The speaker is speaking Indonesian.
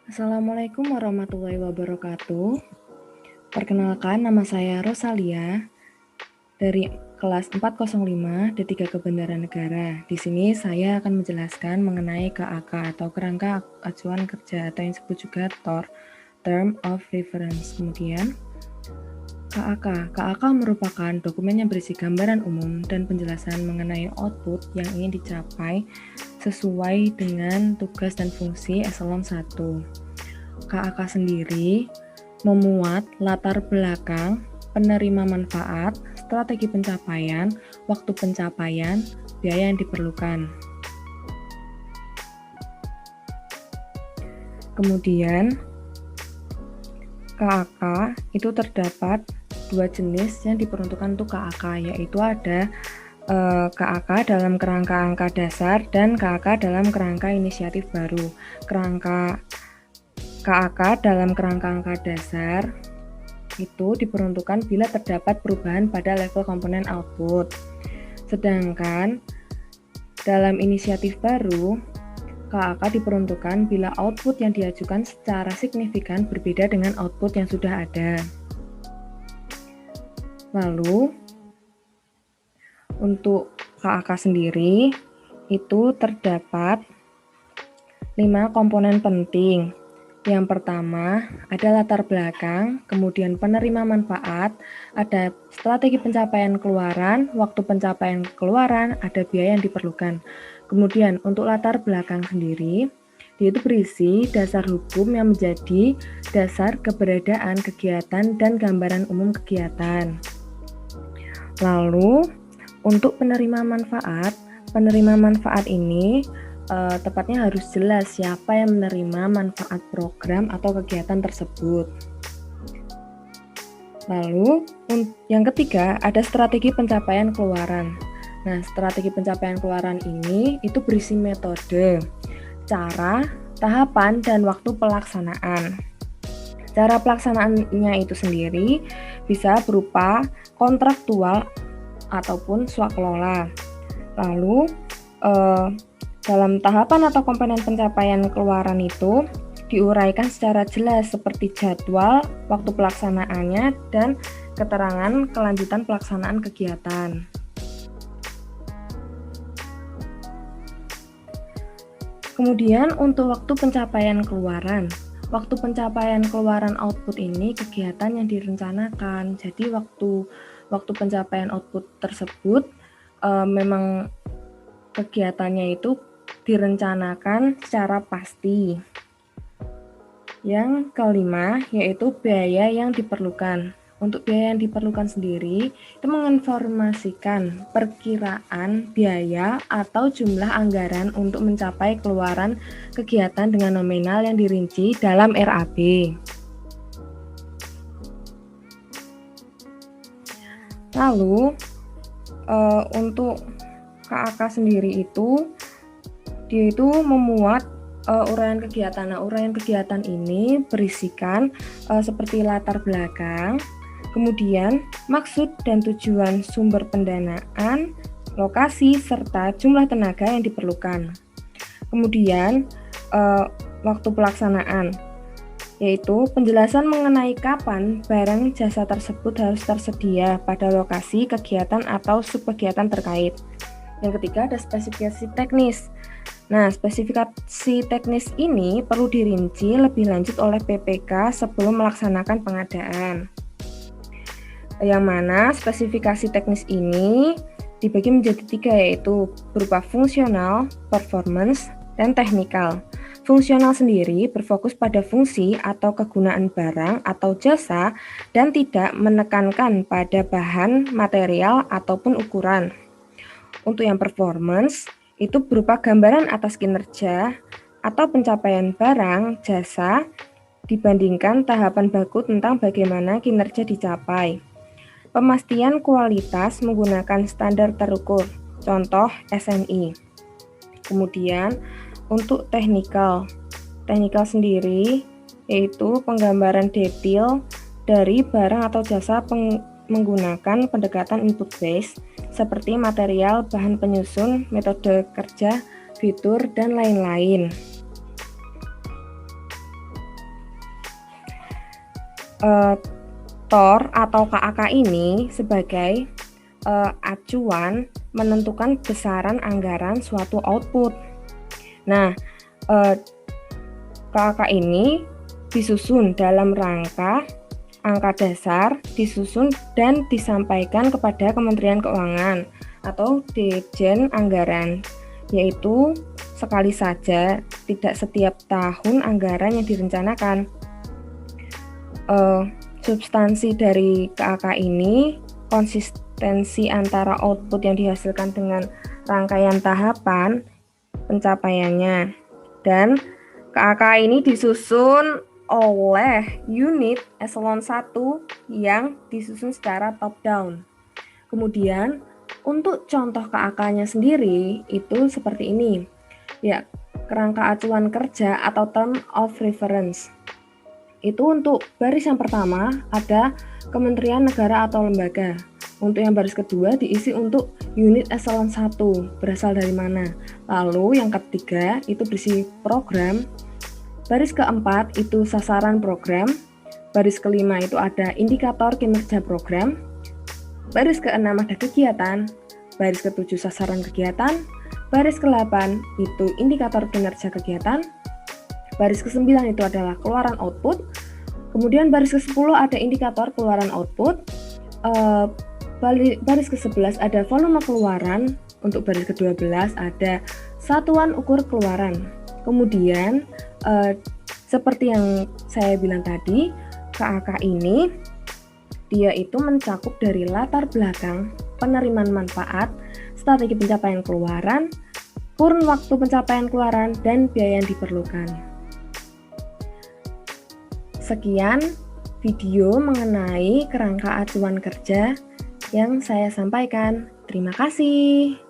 Assalamualaikum warahmatullahi wabarakatuh. Perkenalkan, nama saya Rosalia dari kelas 405 D3 Kebenaran Negara. Di sini saya akan menjelaskan mengenai KAK atau Kerangka Acuan Kerja atau yang disebut juga TOR, Term of Reference. Kemudian KAK merupakan dokumen yang berisi gambaran umum dan penjelasan mengenai output yang ingin dicapai sesuai dengan tugas dan fungsi eselon 1. KAK sendiri memuat latar belakang, penerima manfaat, strategi pencapaian, waktu pencapaian, biaya yang diperlukan. Kemudian, KAK itu terdapat dua jenis yang diperuntukkan untuk KAK, yaitu ada KAK dalam kerangka angka dasar dan KAK dalam kerangka inisiatif baru. KAK dalam kerangka angka dasar itu diperuntukkan bila terdapat perubahan pada level komponen output. Sedangkan dalam inisiatif baru, KAK diperuntukkan bila output yang diajukan secara signifikan berbeda dengan output yang sudah ada. Lalu, untuk KAK sendiri, itu terdapat 5 komponen penting. Yang pertama, ada latar belakang, kemudian penerima manfaat, ada strategi pencapaian keluaran, waktu pencapaian keluaran, ada biaya yang diperlukan. Kemudian, untuk latar belakang sendiri, dia itu berisi dasar hukum yang menjadi dasar keberadaan kegiatan dan gambaran umum kegiatan. Lalu, untuk penerima manfaat ini tepatnya harus jelas siapa yang menerima manfaat program atau kegiatan tersebut. Lalu, yang ketiga ada strategi pencapaian keluaran. Nah, strategi pencapaian keluaran ini itu berisi metode, cara, tahapan, dan waktu pelaksanaan. Cara pelaksanaannya itu sendiri bisa berupa kontraktual ataupun swakelola. Lalu dalam tahapan atau komponen pencapaian keluaran itu diuraikan secara jelas seperti jadwal, waktu pelaksanaannya, dan keterangan kelanjutan pelaksanaan kegiatan. Kemudian untuk waktu pencapaian keluaran. Waktu pencapaian keluaran output ini kegiatan yang direncanakan. Jadi waktu pencapaian output tersebut memang kegiatannya itu direncanakan secara pasti. Yang kelima yaitu biaya yang diperlukan. Untuk biaya yang diperlukan sendiri itu menginformasikan perkiraan biaya atau jumlah anggaran untuk mencapai keluaran kegiatan dengan nominal yang dirinci dalam RAB. Lalu untuk KAK sendiri itu dia itu memuat uraian kegiatan. Nah, uraian kegiatan ini berisikan seperti latar belakang, kemudian maksud dan tujuan sumber pendanaan, lokasi, serta jumlah tenaga yang diperlukan. Kemudian waktu pelaksanaan, yaitu penjelasan mengenai kapan barang jasa tersebut harus tersedia pada lokasi, kegiatan, atau subkegiatan terkait. Yang ketiga ada spesifikasi teknis. Nah, spesifikasi teknis ini perlu dirinci lebih lanjut oleh PPK sebelum melaksanakan pengadaan. Yang mana spesifikasi teknis ini dibagi menjadi 3, yaitu berupa fungsional, performance, dan teknikal. Fungsional sendiri berfokus pada fungsi atau kegunaan barang atau jasa dan tidak menekankan pada bahan, material, ataupun ukuran. Untuk yang performance, itu berupa gambaran atas kinerja atau pencapaian barang, jasa, dibandingkan tahapan baku tentang bagaimana kinerja dicapai. Pemastian kualitas menggunakan standar terukur, contoh SNI. Kemudian, untuk teknikal sendiri, yaitu penggambaran detail dari barang atau jasa menggunakan pendekatan input base, seperti material, bahan penyusun, metode kerja, fitur, dan lain-lain. TOR atau KAK ini sebagai acuan menentukan besaran anggaran suatu output. Nah, KAK ini disusun dalam rangka angka dasar, disusun dan disampaikan kepada Kementerian Keuangan atau Ditjen Anggaran, yaitu sekali saja, tidak setiap tahun anggaran yang direncanakan. Substansi dari KAK ini konsistensi antara output yang dihasilkan dengan rangkaian tahapan pencapaiannya, dan KAK ini disusun oleh unit eselon 1 yang disusun secara top down. Kemudian untuk contoh KAK-nya sendiri itu seperti ini. Ya, kerangka acuan kerja atau term of reference. Itu untuk baris yang pertama ada kementerian negara atau lembaga. Untuk yang baris kedua diisi untuk unit eselon 1, berasal dari mana. Lalu yang ketiga itu berisi program. Baris keempat itu sasaran program. Baris kelima itu ada indikator kinerja program. Baris keenam ada kegiatan. Baris ketujuh sasaran kegiatan. Baris ke-8 itu indikator kinerja kegiatan. Baris ke-9 itu adalah keluaran output. Kemudian baris ke-10 ada indikator keluaran output. Baris ke-11 ada volume keluaran. Untuk baris ke-12 ada satuan ukur keluaran. Kemudian seperti yang saya bilang tadi, KAK ini dia itu mencakup dari latar belakang, penerimaan manfaat, strategi pencapaian keluaran, kurun waktu pencapaian keluaran, dan biaya yang diperlukan. Sekian video mengenai kerangka acuan kerja yang saya sampaikan. Terima kasih.